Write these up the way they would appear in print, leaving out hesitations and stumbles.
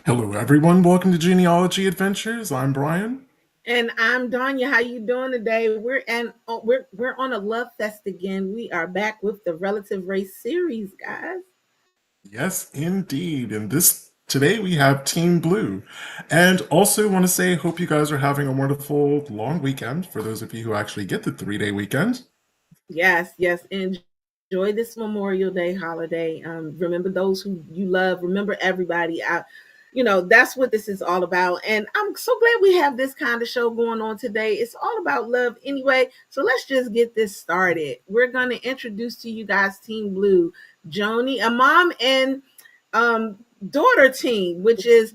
Hello, everyone. Welcome to Genealogy Adventures. I'm Brian. And I'm Danya. How you doing today? We're on a love fest again. We are back with the relative race series, guys. Yes, indeed. And this today we have Team Blue. And also want to say, hope you guys are having a wonderful long weekend for those of you who actually get the 3-day weekend. Yes, yes. Enjoy this Memorial Day holiday. Remember those who you love. Remember everybody. That's what this is all about. And I'm so glad we have this kind of show going on today. It's all about love anyway. So let's just get this started. We're going to introduce to you guys Team Blue, Joni, a mom and um, daughter team, which is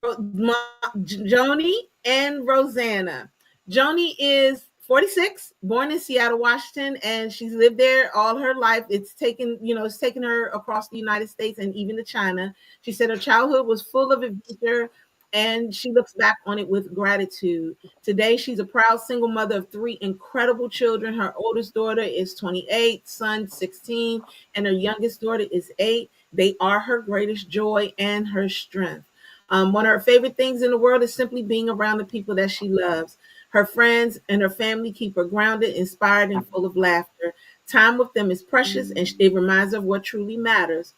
Joni and Rosanna. Joni is 46, born in Seattle, Washington, and she's lived there all her life. It's taken her across the United States and even to China. She said her childhood was full of adventure and she looks back on it with gratitude. Today, she's a proud single mother of three incredible children. Her oldest daughter is 28, son 16, and her youngest daughter is 8. They are her greatest joy and her strength. One of her favorite things in the world is simply being around the people that she loves. Her friends and her family keep her grounded, inspired, and full of laughter. Time with them is precious and it reminds her of what truly matters.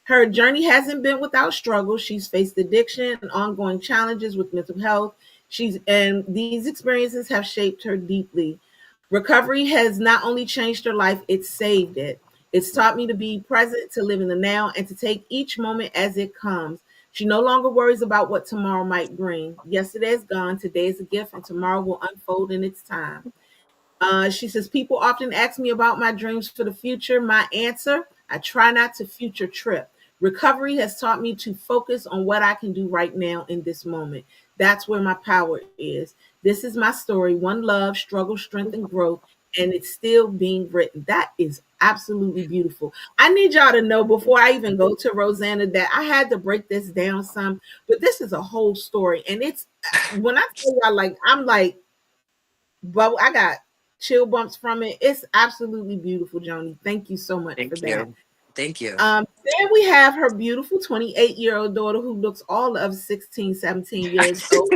Her journey hasn't been without struggle. She's faced addiction and ongoing challenges with mental health. And these experiences have shaped her deeply. Recovery has not only changed her life, it's saved it. It's taught me to be present, to live in the now, and to take each moment as it comes. She no longer worries about what tomorrow might bring. Yesterday is gone, today is a gift, and tomorrow will unfold in its time. She says, people often ask me about my dreams for the future. My answer, I try not to future trip. Recovery has taught me to focus on what I can do right now in this moment. That's where my power is. This is my story, one love, struggle, strength, and growth, and it's still being written. That is absolutely beautiful. I need y'all to know before I even go to Rosanna that I had to break this down some, but this is a whole story. And it's when I tell y'all, but I got chill bumps from it. It's absolutely beautiful, Joni. Thank you so much for Thank that. you. Thank you. Then we have her beautiful 28-year-old daughter who looks all of 16, 17 years old.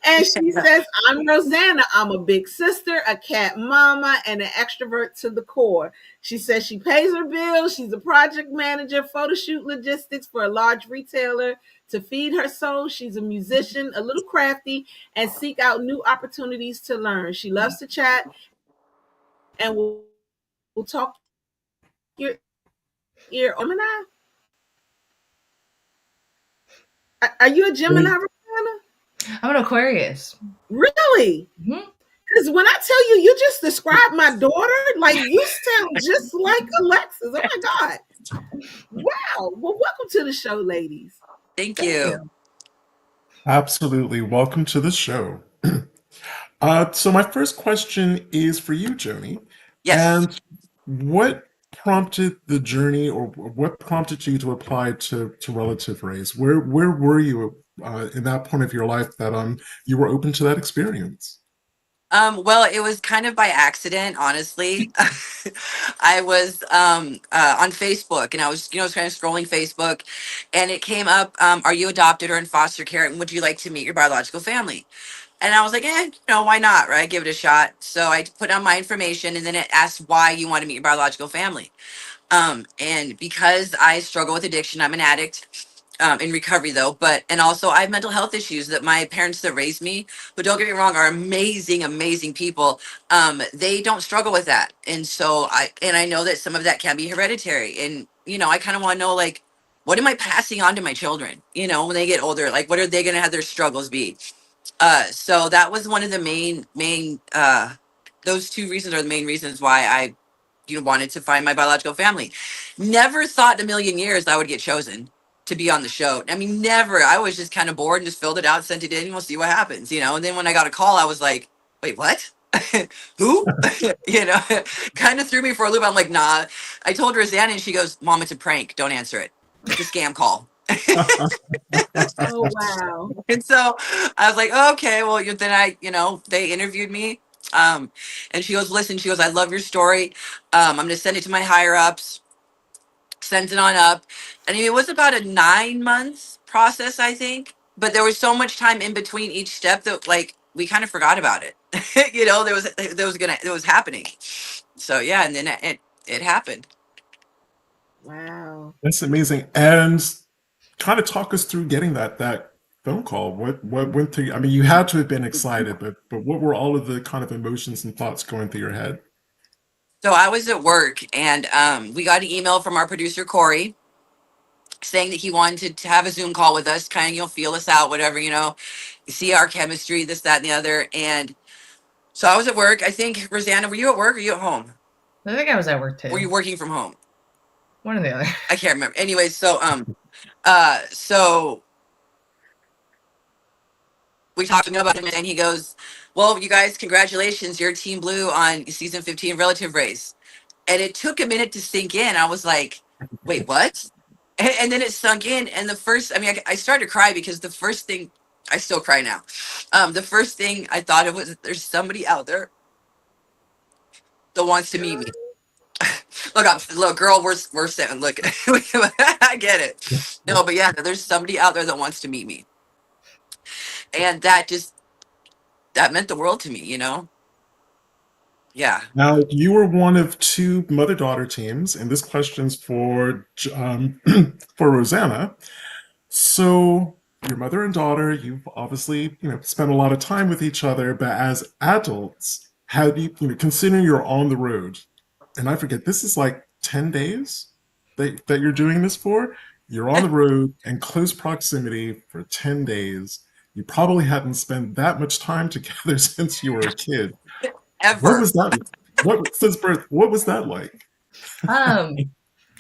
And she says, I'm Rosanna. I'm a big sister, a cat mama, and an extrovert to the core. She says she pays her bills. She's a project manager, photo shoot logistics for a large retailer. To feed her soul, she's a musician, a little crafty, and seek out new opportunities to learn. She loves to chat and will talk your ear. Gemini? Are you a Gemini, Rosanna? I'm an Aquarius. Really? Mhm. Because when I tell you, you just described my daughter, like you sound just like Alexis. Oh my God. Wow. Well, welcome to the show, ladies. Thank Thank you. you. Absolutely. Welcome to the show. So, my first question is for you, Joni. Yes. And what prompted the journey, or what prompted you to apply to relative race? Where were you in that point of your life that you were open to that experience? Well, it was kind of by accident, honestly. I was on Facebook and I was, kind of scrolling Facebook and it came up, are you adopted or in foster care? And would you like to meet your biological family? And I was like, why not? Right? Give it a shot. So I put on my information and then it asked why you want to meet your biological family. And because I struggle with addiction, I'm an addict in recovery though, and also I have mental health issues that my parents that raised me, who don't get me wrong, are amazing, amazing people. They don't struggle with that. And I know that some of that can be hereditary. And, I kind of want to know, like, what am I passing on to my children, when they get older? Like, what are they going to have their struggles be? So that was one of the those two reasons are the main reasons why I wanted to find my biological family. Never thought in a million years I would get chosen to be on the show. I mean, never. I was just kind of bored and just filled it out, sent it in, and we'll see what happens. And then when I got a call, I was like, wait, what? Who? Kind of threw me for a loop. I'm like, nah. I told Rosanna and she goes, Mom, it's a prank. Don't answer it. It's a scam call. Oh, wow. And so I was like, oh, okay, well, then they interviewed me. And she goes, listen, she goes, I love your story. I'm going to send it to my higher ups. sent it on up. I mean, it was about a 9 months process, I think, but there was so much time in between each step that like we kind of forgot about it. You know, there was happening. So yeah, and then it happened. Wow. That's amazing. And kind of talk us through getting that phone call. What went through? I mean, you had to have been excited, but what were all of the kind of emotions and thoughts going through your head? So I was at work, and we got an email from our producer Corey saying that he wanted to have a Zoom call with us, kind of, feel us out, whatever, see our chemistry, this, that, and the other. And so I was at work. I think, Rosanna, were you at work or were you at home? I think I was at work Were you too. working from home? One or the other. I can't remember. Anyway, so we talked to him about him, and he goes, "Well, you guys, congratulations, you're Team Blue on season 15 Relative Race." And it took a minute to sink in. I was like, "Wait, what?" And then it sunk in. And the first, I mean, I started to cry because the first thing, I still cry now. The first thing I thought of was, there's somebody out there that wants to meet me. Look, girl, we're saying, look, I get it. No, but yeah, there's somebody out there that wants to meet me, and that meant the world to me. Yeah. Now, you were one of two mother-daughter teams, and this question's for for Rosanna. So, your mother and daughter, you've obviously, spent a lot of time with each other, but as adults, how do considering you're on the road, and I forget, this is like 10 days that you're doing this for? You're on the road in close proximity for 10 days. You probably hadn't spent that much time together since you were a kid. What Ever. was that? What since birth? What was that like? Um,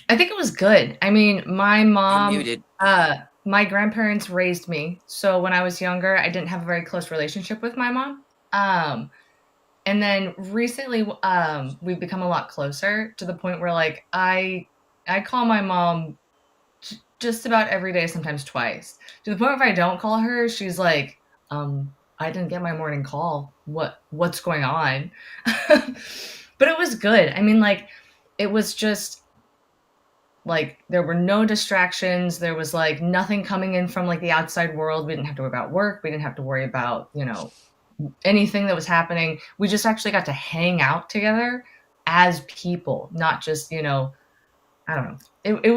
I think it was good. I mean, You're muted. my grandparents raised me. So when I was younger, I didn't have a very close relationship with my mom. And then recently, we've become a lot closer to the point where like I call my mom just about every day, sometimes twice. To the point where if I don't call her, she's like, I didn't get my morning call. What's going on? But it was good. I mean, like, it was just like there were no distractions. There was like nothing coming in from like the outside world. We didn't have to worry about work. We didn't have to worry about, anything that was happening. We just actually got to hang out together as people, not just, I don't know. It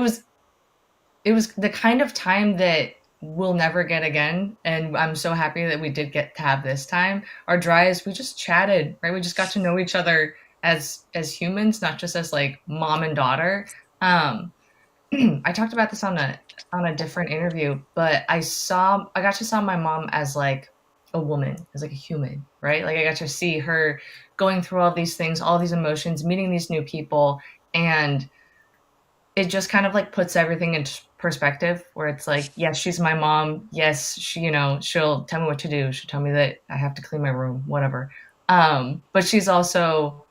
was the kind of time that we'll never get again. And I'm so happy that we did get to have this time. Our drives, we just chatted, right? We just got to know each other as humans, not just as like mom and daughter. I talked about this on a different interview, but I got to saw my mom as like a woman, as like a human, right? Like I got to see her going through all these things, all these emotions, meeting these new people, and it just kind of like puts everything into perspective where it's like, yes, she's my mom. Yes, she'll tell me what to do. She'll tell me that I have to clean my room, whatever. But she's also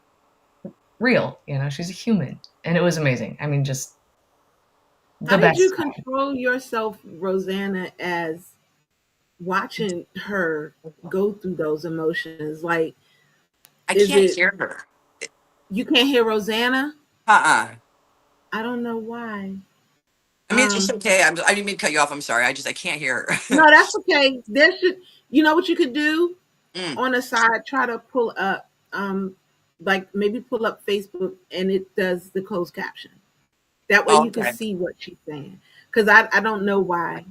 real, she's a human. And it was amazing. I mean, just How the did you best. control yourself, Rosanna, as watching her go through those emotions? Like, I is can't it hear her. you can't hear Rosanna? Uh-uh. I don't know why. I mean, it's just Um, okay. I didn't mean to cut you off. I'm sorry. I can't hear her. no, that's okay. There should, you know what you could do Mm. on the side, try to pull up, like maybe pull up Facebook and it does the closed caption. That way Oh, you can okay. see what she's saying. Because I don't know why.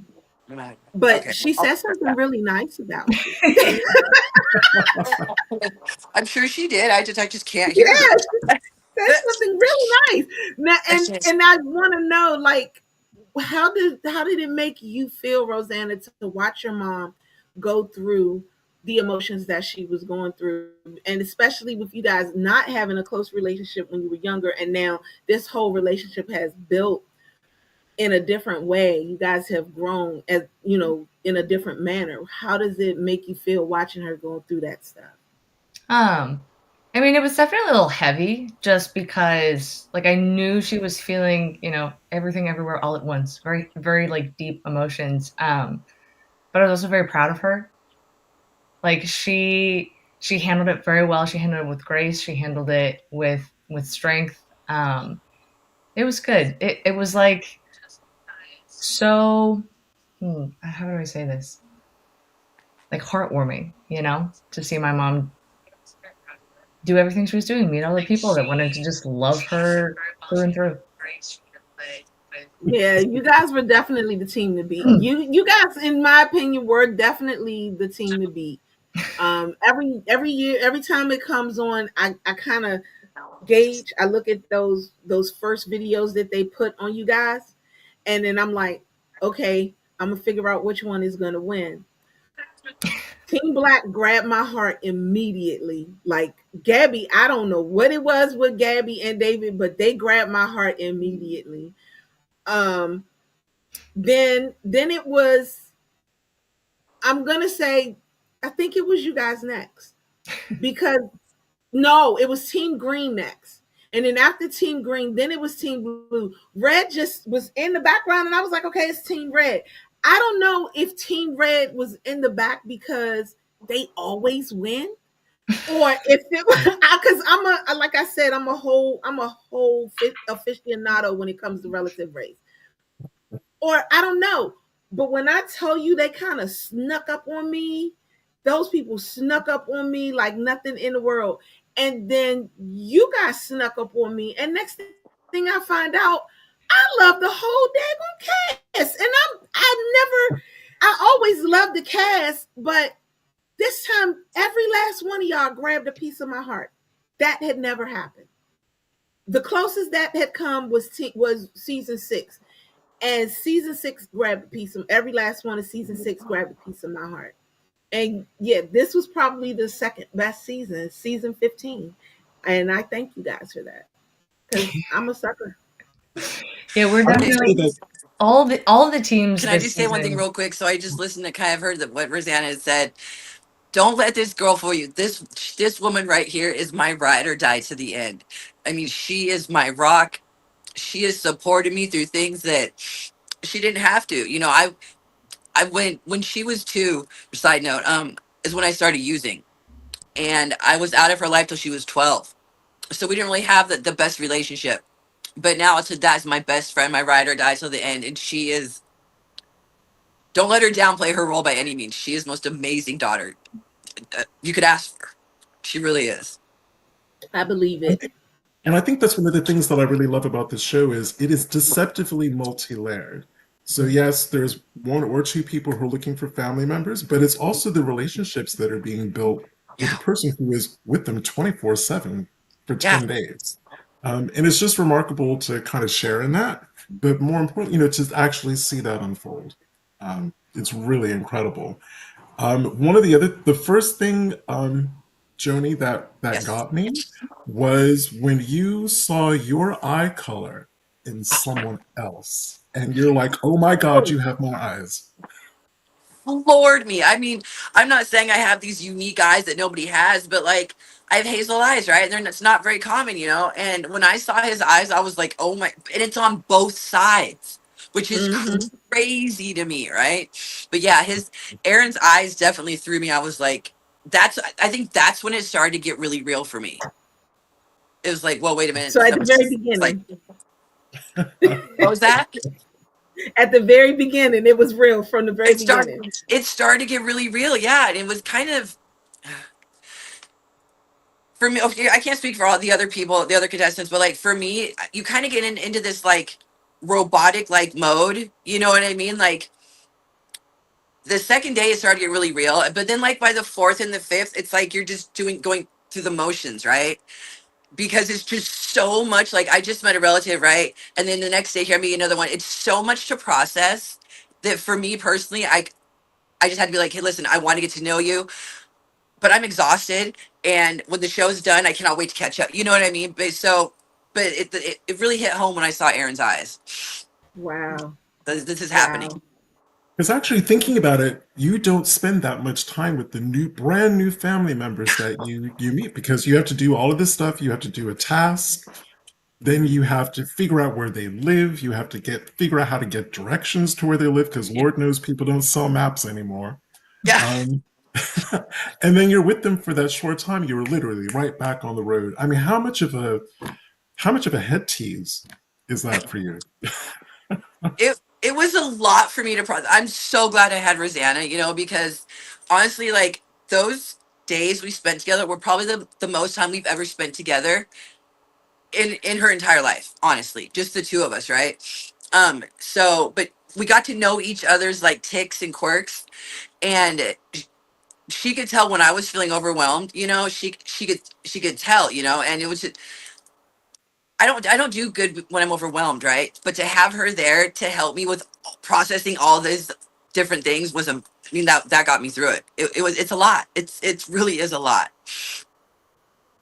But Okay. she I'll said fix something really nice about you. that. I'm sure she did. I just can't hear her. Yeah, said something really nice. Now, It's and just, and I want to know, like, how did it make you feel, Rosanna, to watch your mom go through the emotions that she was going through, and especially with you guys not having a close relationship when you were younger, and now this whole relationship has built in a different way. You guys have grown as in a different manner. How does it make you feel watching her going through that stuff? Um, I mean, it was definitely a little heavy just because like I knew she was feeling, everything everywhere all at once. Very, very like deep emotions. But I was also very proud of her. Like she handled it very well. She handled it with grace. She handled it with strength. It was good. It was like so. How do I say this? Like heartwarming, you know, to see my mom do everything she was doing, meet all the people that wanted to just love her through and through. Yeah, you guys were definitely the team to beat. You guys, in my opinion, were definitely the team to beat. Every year, every time it comes on, I kind of gauge. I look at those first videos that they put on you guys, and then I'm like, okay, I'm gonna figure out which one is gonna win. Team Black grabbed my heart immediately. Like Gabby, I don't know what it was with Gabby and David, but they grabbed my heart immediately. Um, then it was, I'm gonna say, I think it was you guys next. Because no, it was Team Green next. And then after Team Green, then it was Team Blue. Red just was in the background, and I was like, okay, it's Team Red. I don't know if Team Red was in the back because they always win, or if it was because like I said, I'm a whole aficionado when it comes to relative race. Or I don't know. But when I tell you they kind of snuck up on me, those people snuck up on me like nothing in the world. And then you guys snuck up on me. And next thing I find out, I love the whole daggone cast. And I always loved the cast, but this time every last one of y'all grabbed a piece of my heart. That had never happened. The closest that had come was season 6. And season 6 grabbed a piece of every last one of season 6 grabbed a piece of my heart. And yeah, this was probably the second best season 15. And I thank you guys for that. Because I'm a sucker. Yeah, we're I would definitely say that all the teams. Can I just say one thing real quick? So I just listened to kind of heard that what Rosanna had said. Don't let this girl fool you. This woman right here is my ride or die to the end. I mean, she is my rock. She has supported me through things that she didn't have to. You know, I went when she was 2. Side note, is when I started using, and I was out of her life till she was 12. So we didn't really have the best relationship. But now that's my best friend, my ride or die till the end, and she is. Don't let her downplay her role by any means. She is the most amazing daughter you could ask for. She really is. I believe it. And I think that's one of the things that I really love about this show is it is deceptively multi-layered. So yes, there's one or two people who are looking for family members, but it's also the relationships that are being built with the person who is with them 24/7 for Yeah. 10 days. And it's just remarkable to kind of share in that, but more importantly, to actually see that unfold. It's really incredible. The first thing, Joni, that Yes. got me was when you saw your eye color in someone else, and you're like, "Oh my God, you have my eyes." Lord me. I mean, I'm not saying I have these unique eyes that nobody has, but like I have hazel eyes, right? And it's not very common, you know. And when I saw his eyes, I was like, oh my, and it's on both sides, which is crazy to me, right? But yeah, Aaron's eyes definitely threw me. I was like, I think that's when it started to get really real for me. It was like, well, wait a minute. So Is at that the very it's like, beginning, what was that? at the very beginning, it was real from the very beginning. It started to get really real, yeah. And it was kind of for me, okay, I can't speak for all the other people, the other contestants, but like for me, you kind of get into this like robotic like mode. You know what I mean? Like the second day it started to get really real, but then like by the 4th and the 5th, it's like you're just going through the motions, right? Because it's just so much. Like I just met a relative, right? And then the next day here I meet another one. It's so much to process that for me personally, I just had to be like, hey, listen, I want to get to know you, but I'm exhausted. And when the show's done, I cannot wait to catch up. You know what I mean? But it really hit home when I saw Aaron's eyes. Wow. This is happening. Because actually thinking about it, you don't spend that much time with the brand new family members that you meet because you have to do all of this stuff. You have to do a task. Then you have to figure out where they live. You have to figure out how to get directions to where they live because Lord knows people don't sell maps anymore. Yeah. And then you're with them for that short time. You're literally right back on the road. I mean, how much of a head tease is that for you? It was a lot for me to process. I'm so glad I had Rosanna, because honestly, like those days we spent together were probably the most time we've ever spent together in her entire life, honestly. Just the two of us, right? But we got to know each other's like ticks and quirks, and she could tell when I was feeling overwhelmed, she could tell, and it was just, I don't do good when I'm overwhelmed, right? But to have her there to help me with processing all these different things I mean, that got me through it. It's a lot. It really is a lot.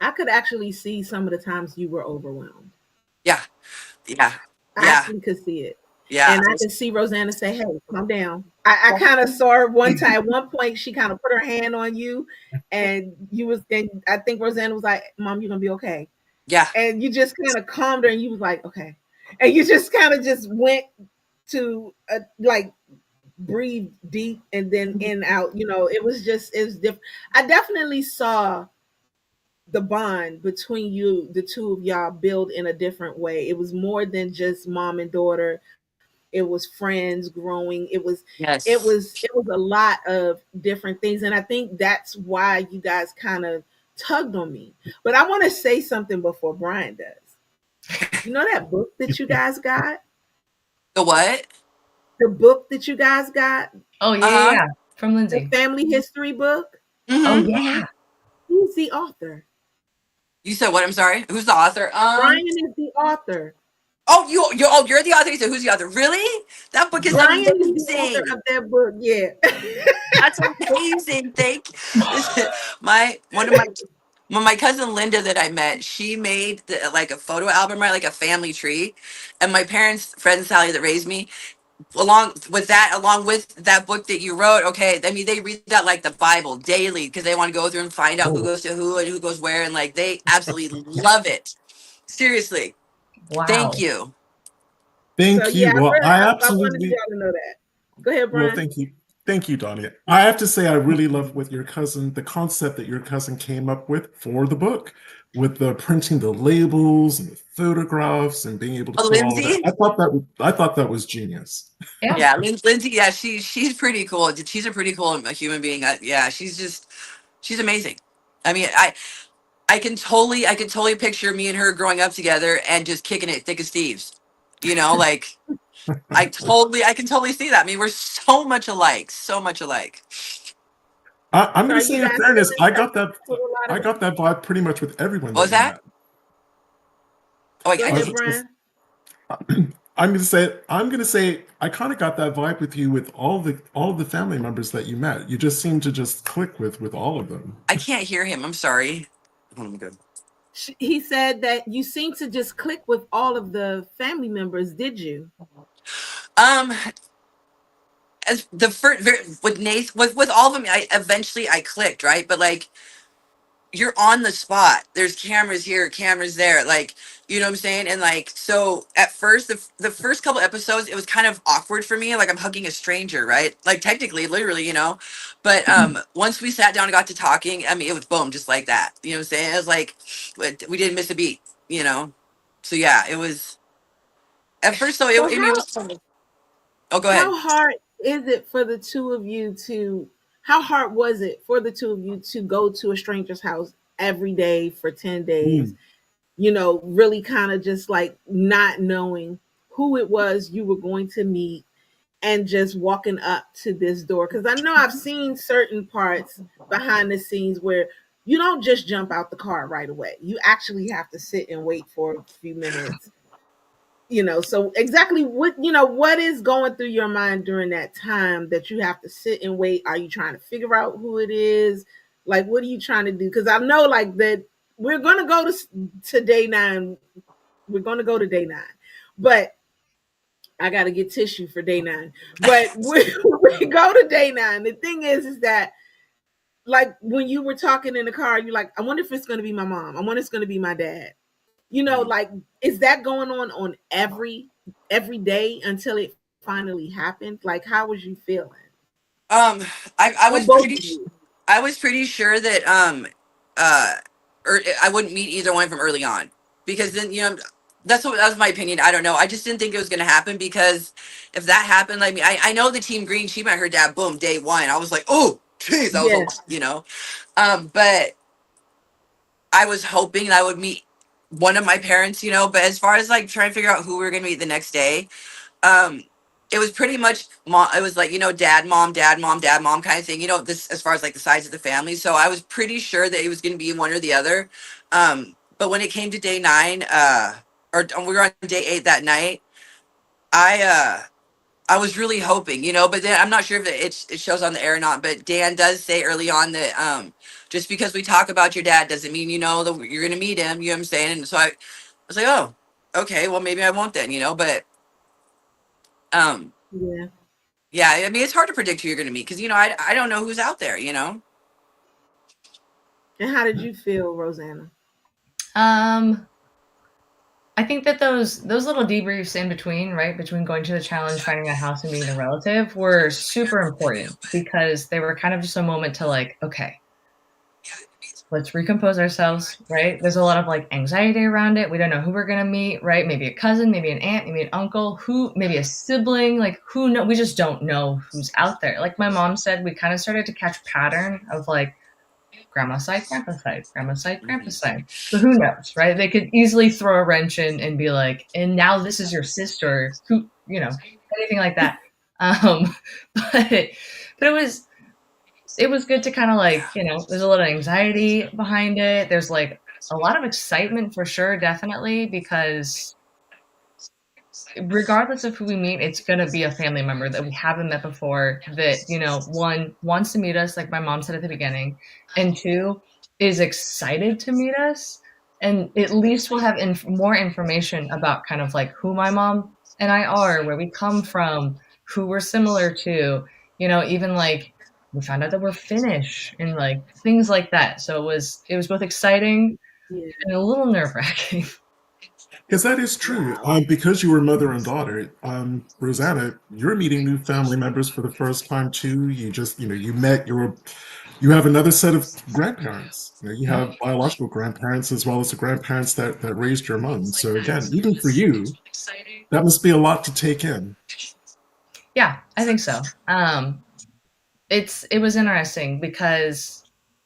I could actually see some of the times you were overwhelmed. Yeah. Yeah. I Yeah. actually could see it. Yeah. And I could see Rosanna say, "Hey, calm down." I kind of saw her one time. At one point, she kind of put her hand on you, and I think Rosanna was like, "Mom, you're gonna be okay." Yeah. And you just kind of calmed her, and you was like, "Okay," and you just kind of just went to like breathe deep and then in out. It was different. I definitely saw the bond between you, the two of y'all, build in a different way. It was more than just mom and daughter. It was friends growing. Yes. It was a lot of different things, and I think that's why you guys kind of tugged on me. But I want to say something before Brian does. You know that book that you guys got? The what? The book that you guys got, Oh yeah, yeah, Uh-huh. yeah. From the Lindsay. family history book. Oh Mm-hmm. yeah. Who's the author? You said what? I'm sorry. Who's the author? Brian is the author. Oh, you're the author. You said who's the author? Really? That book is Brian is the author amazing. of that book. Yeah. That's amazing. Thank Listen, my one of my when my cousin Linda that I met, she made like a photo album, right? Like a family tree. And my parents, friend Sally that raised me, along with that book that you wrote, okay, I mean they read that like the Bible daily because they want to go through and find out who Oh, goes to who and who goes where, and like they absolutely love it. Seriously. Thank Wow. you. So thank you. yeah, Well, I wanted y'all to know that. Go ahead, well, Brian. thank you, Donnie. I have to say, I really love with your cousin, the concept that your cousin came up with for the book, with the printing the labels and the photographs and being able to Oh, put all of that. Lindsay? I thought that was genius. Yeah. Yeah, Lindsay, yeah, she's pretty cool. She's a pretty cool human being. Yeah, she's amazing. I mean, I can totally picture me and her growing up together and just kicking it thick as thieves. Like I can totally see that. I mean, we're so much alike, so much alike. I'm So going are to you say, in guys still fairness, in touch with a lot I of got that vibe pretty much with everyone What was that you that? met. Oh, Go I was ahead, I just, Brian. I'm gonna say, I kind of got that vibe with you with all of the family members that you met. You just seem to just click with all of them. I can't hear him. I'm sorry. Oh my god. He said that you seem to just click with all of the family members. Did you? Um, as the first with Nath with all of them, I clicked, right, but like you're on the spot. There's cameras here, cameras there, like you know what I'm saying. And like so, at first, the first couple episodes, it was kind of awkward for me. Like I'm hugging a stranger, right? Like technically, literally, But once we sat down and got to talking, I mean, it was boom, just like that. You know what I'm saying? It was like we didn't miss a beat. So yeah, it was at first. So So I mean, it was fun. Oh, go ahead. how hard is it for the two of you to? How hard was it for the two of you to go to a stranger's house every day for 10 days? Mm. Really kind of just like not knowing who it was you were going to meet and just walking up to this door. Because I know I've seen certain parts behind the scenes where you don't just jump out the car right away. You actually have to sit and wait for a few minutes. So exactly what is going through your mind during that time that you have to sit and wait? Are you trying to figure out who it is? Like, what are you trying to do? Because I know like that we're gonna go to day 9. We're gonna go to day 9, but I got to get tissue for day 9. But we go to day 9. The thing is that like when you were talking in the car, you're like, I wonder if it's going to be my mom. I wonder if it's going to be my dad. Like, is that going on every day until it finally happened? Like, how was you feeling? Um, I Or was both of pretty, you? I was pretty sure that uh, or I wouldn't meet either one from early on, because then that was my opinion. I don't know. I just didn't think it was going to happen, because if that happened, like, I know the team green, she met her dad, boom, day one. I was like, oh, jeez, I was, Yeah. but I was hoping I would meet one of my parents, but as far as like trying to figure out who we were going to meet the next day, um, it was pretty much mom. It was like, dad, mom, dad, mom, dad, mom kind of thing, this as far as like the size of the family. So I was pretty sure that it was going to be one or the other. But when it came to day 9, or we were on day 8 that night, I I was really hoping, but then I'm not sure if it shows on the air or not. But Dan does say early on that just because we talk about your dad doesn't mean that you're gonna meet him. You know what I'm saying? And so I was like, oh, okay, well maybe I won't then. But um, Yeah. yeah, I mean it's hard to predict who you're gonna meet, because I don't know who's out there. And how did you feel, Rosanna? I think that those little debriefs in between, right, between going to the challenge, finding a house, and meeting the relative were super important, because they were kind of just a moment to like, okay, let's recompose ourselves, right? There's a lot of like anxiety around it. We don't know who we're gonna meet, right? Maybe a cousin, maybe an aunt, maybe an uncle, maybe a sibling, like who know? We just don't know who's out there. Like my mom said, we kind of started to catch pattern of like grandma's side, grandpa's side, grandma's side, grandpa's side. So who knows, right? They could easily throw a wrench in and be like, and now this is your sister, who, anything like that. But it was good to kind of like, there's a little anxiety behind it. There's like a lot of excitement for sure, definitely, because regardless of who we meet, it's going to be a family member that we haven't met before that, one, wants to meet us, like my mom said at the beginning, and two, is excited to meet us. And at least we'll have more information about kind of like who my mom and I are, where we come from, who we're similar to, even like we found out that we're Finnish and like things like that. So it was both exciting and a little nerve-wracking. Because that is true. Wow. Because you were mother and daughter, Rosanna, you're meeting new family members for the first time too. You just, you have another set of grandparents. You have biological grandparents as well as the grandparents that raised your mom. So again, even for you, that must be a lot to take in. Yeah, I think so. It was interesting because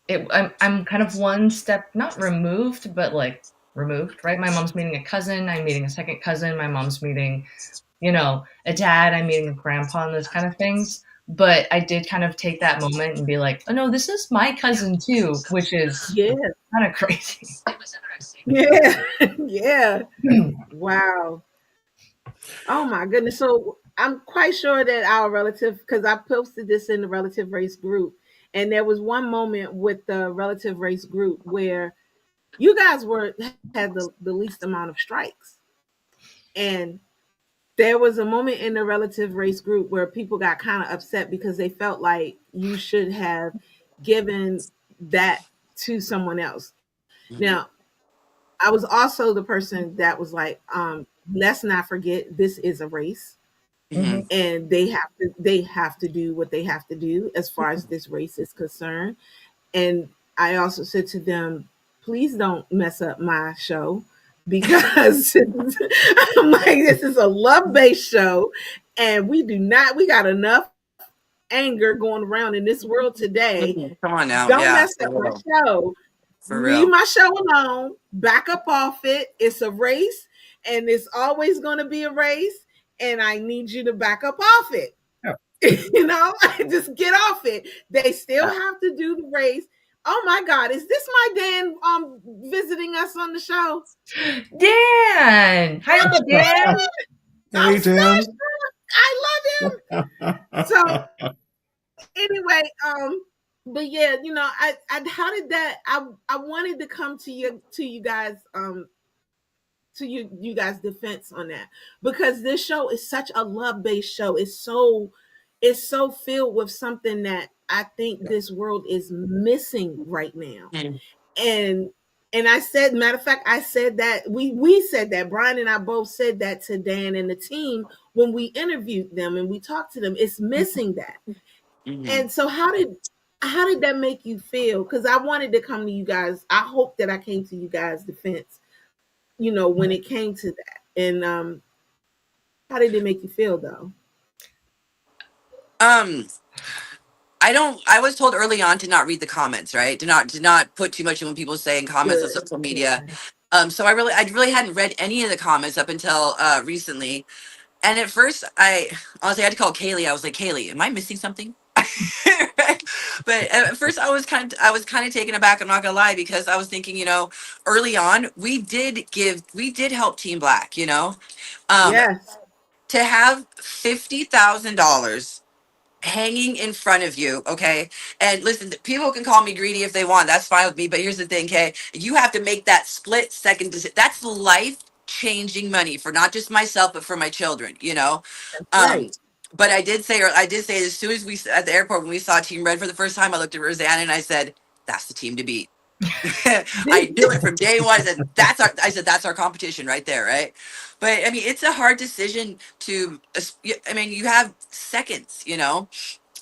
I'm kind of one step not removed, but like removed, right? My mom's meeting a cousin, I'm meeting a second cousin, my mom's meeting, a dad, I'm meeting a grandpa, and those kind of things. But I did kind of take that moment and be like, oh no, this is my cousin too, which is kind of crazy. Yeah. Yeah. Wow. Oh my goodness. So I'm quite sure that our relative, because I posted this in the relative race group, and there was one moment with the relative race group where you guys had the least amount of strikes. And there was a moment in the relative race group where people got kind of upset because they felt like you should have given that to someone else. Now, I was also the person that was like, let's not forget this is a race, Mm-hmm. and they have to do what they have to do as far as this race is concerned. And I also said to them, please don't mess up my show, because I'm like, this is a love-based show, and we got enough anger going around in this world today. Come on now, Don't yeah, mess up my show. for Leave real. my show alone. Back up off it. It's a race, and it's always going to be a race, and I need you to back up off it. Yeah. Just get off it. They still have to do the race. Oh my God, is this my Dan visiting us on the show? Dan! Hi, Uncle Dan! Hey, Dan. I love him. So anyway, but yeah, I how did that I wanted to come to you guys to you guys defense on that, because this show is such a love-based show. It's so filled with something that I think this world is missing right now. And I said, matter of fact, I said that we said that, Brian and I both said that to Dan and the team when we interviewed them and we talked to them. It's missing that. Mm-hmm. And so how did that make you feel? Because I wanted to come to you guys. I hope that I came to you guys' defense when it came to that. And how did it make you feel though? Um, I don't. I was told early on to not read the comments, right? To not put too much in when people say in comments on Good. social media. Yeah. So I really hadn't read any of the comments up until recently. And at first, I honestly had to call Kaylee. I was like, Kaylee, am I missing something? Right? But at first, I was kind of taken aback. I'm not gonna lie, because I was thinking, early on, we did help Team Black. Um, Yes. to have $50,000 hanging in front of you, okay? And listen, people can call me greedy if they want. That's fine with me. But here's the thing, okay? You have to make that split second decision. That's life changing money for not just myself, but for my children. That's Um, right. but I did say as soon as we at the airport when we saw Team Red for the first time, I looked at Rosanna and I said, "That's the team to beat." I knew it from day one. I said that's our competition right there, right? But I mean, it's a hard decision to. I mean, you have seconds.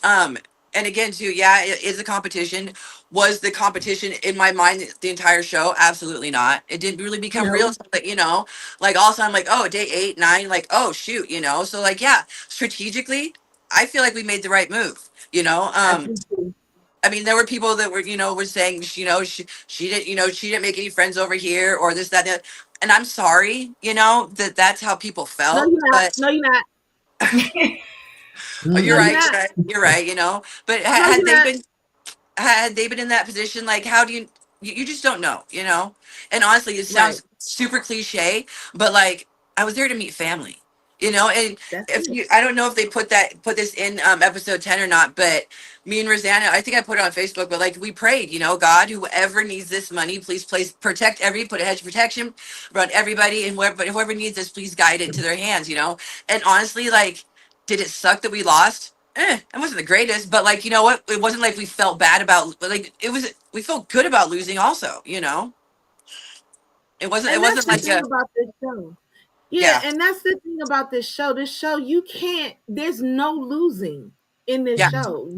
Um, and again, too, yeah, it is a competition. Was the competition in my mind the entire show? Absolutely not. It didn't really become real. No. Until, like all of a sudden, I'm like, oh, day 8, 9, like, oh shoot. So like, yeah, strategically, I feel like we made the right move. I do too. I mean, there were people that were saying, she didn't make any friends over here or this, that, that. And I'm sorry, that's how people No, felt. you're not. But No, you're not. No, you're Mm. you're right, not. you're right. But No, had you're they not. been in that position, like, how do you just don't know. And honestly, it Right. sounds super cliche, but like, I was there to meet family. And That's if it. I don't know if they put this in episode 10 or not, but me and Rosanna, I think I put it on Facebook, but like, we prayed, God, whoever needs this money, please protect put a hedge of protection around everybody, and whoever needs this, please guide it into their hands. And honestly, like, did it suck that we lost? It wasn't the greatest, but like, you know what? It wasn't like we felt bad about, like, we felt good about losing also. It And that's wasn't the like thing a, about this show. Yeah, yeah, and that's the thing about this show. This show, you can't. There's no losing in this yeah, show.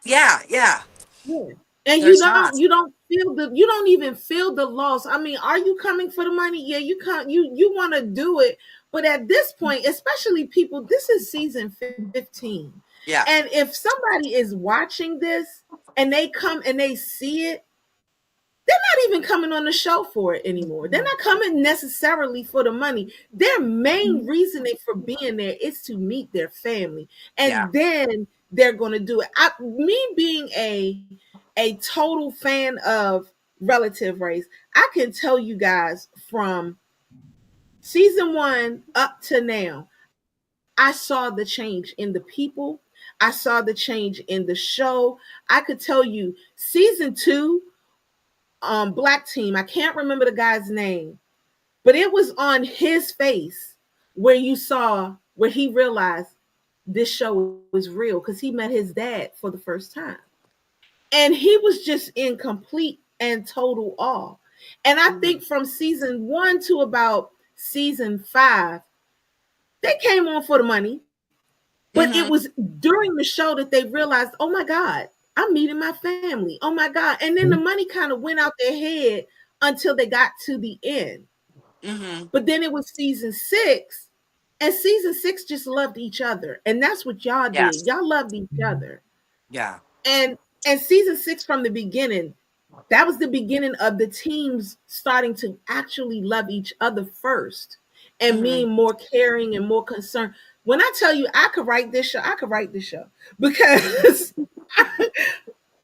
yeah, yeah. Yeah. And you There's don't not. you don't feel the you don't even feel the loss. I mean, are you coming for the money? Yeah, you come you want to do it, but at this point, especially people, this is season 15. Yeah. And if somebody is watching this and they come and they see it, they're not even coming on the show for it anymore. They're not coming necessarily for the money. Their main reasoning for being there is to meet their family, Yeah. and then they're going to do it. Me being a total fan of Relative Race, I can tell you guys from season 1 up to now, I saw the change in the people. I saw the change in the show. I could tell you season 2, black team. I can't remember the guy's name, but it was on his face where you saw where he realized this show was real because he met his dad for the first time. And he was just in complete and total awe. And I think from season 1 to about season 5, they came on for the money, but it was Mm-hmm. during the show that they realized, oh my God, I'm meeting my family. Oh my God. And then the money kind of went out their head until they got to the end. Mm-hmm. But then it was season 6, and season 6 just loved each other. And that's what y'all did. Yes. Y'all loved each other. Yeah. And season 6 from the beginning, that was the beginning of the teams starting to actually love each other first and Mm-hmm. being more caring and more concerned. When I tell you I could write this show because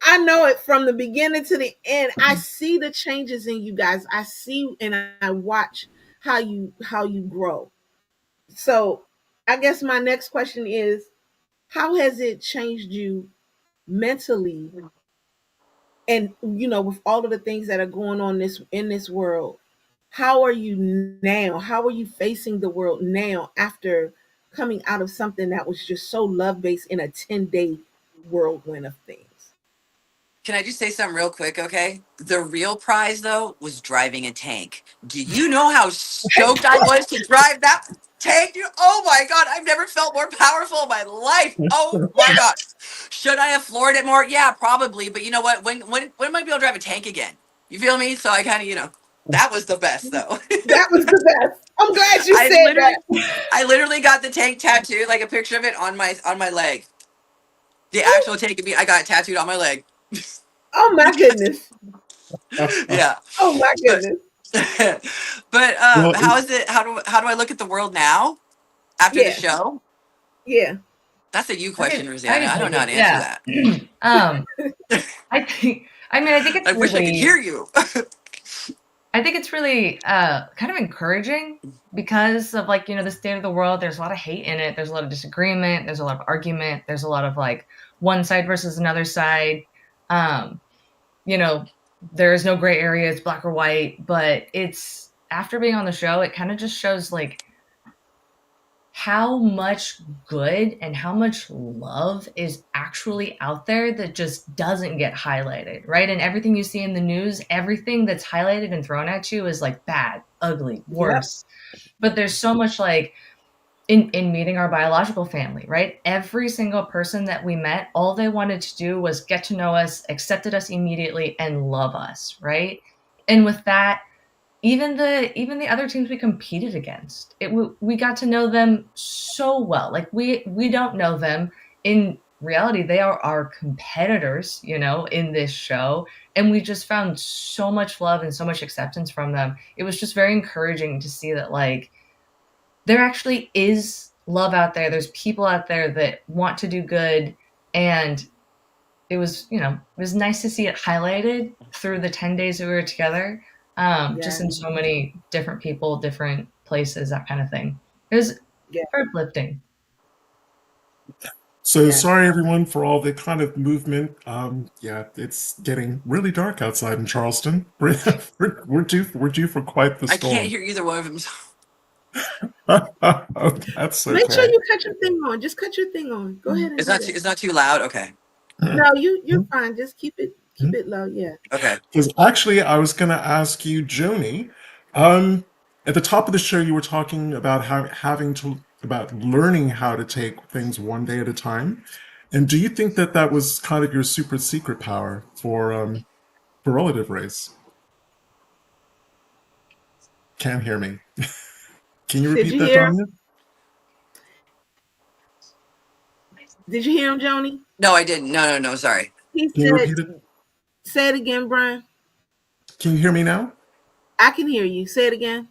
I know it from the beginning to the end. I see the changes in you guys. I see and I watch how you grow. So I guess my next question is, how has it changed you mentally, and with all of the things that are going on in this world? How are you now? How are you facing the world now after coming out of something that was just so love based in a 10-day whirlwind of things? Can I just say something real quick, okay? The real prize, though, was driving a tank. Do you know how stoked I was to drive that tank? Oh my God, I've never felt more powerful in my life. Oh my God. Should I have floored it more? Yeah, probably. But you know what? When am I going to be able to drive a tank again? You feel me? So I kind of. That was the best, though. That was the best. I'm glad you I said literally, that. I literally got the tank tattooed, like a picture of it on my leg. The actual tank of me, I got it tattooed on my leg. Oh my goodness. Yeah, Oh my but goodness. but Well, how is it? How do I look at the world now after the Yeah. show? Yeah. That's a you I could, question, I Rosanna. could I don't take know how it. to answer Yeah. that. I I think wish I could hear you. it's really kind of encouraging because of like, the state of the world. There's a lot of hate in it. There's a lot of disagreement. There's a lot of argument. There's a lot of like one side versus another side. Um, you know, there is no gray area. It's black or white, but it's after being on the show, it kind of just shows like how much good and how much love is actually out there that just doesn't get highlighted, right? And everything you see in the news, everything that's highlighted and thrown at you is like bad, ugly, Yep. worse. But there's so much like in meeting our biological family, right? Every single person that we met, all they wanted to do was get to know us, accepted us immediately, and love us, right? And with that, even the other teams we competed against, we got to know them so well. Like we don't know them in reality. They are our competitors, in this show, and we just found so much love and so much acceptance from them. It was just very encouraging to see that like there actually is love out there. There's people out there that want to do good, and it was nice to see it highlighted through the 10 days that we were together, just Yeah. in so many different people, different places, that kind of thing. It was Yeah. very uplifting. so Yeah. sorry everyone for all the kind of movement. Yeah, it's getting really dark outside in Charleston. We're due for quite the I can't storm. hear either one of them. Oh, that's Make sure okay. you cut your thing on. Just cut your thing on. Go ahead and It's do not too. that. It's not too loud. Okay. No, you're fine. Just keep it low. Yeah. Okay. Because actually, I was going to ask you, Joni. Um, at the top of the show, you were talking about about learning how to take things one day at a time. And do you think that that was kind of your super secret power for relative race? Can't hear me. Can you Did repeat you that, hear him? Danya? Did you hear him, Joni? No, I didn't. No, no, no. Sorry. He Can you said, repeat it? say it again, Brian. Can you hear me now? I can hear you. Say it again.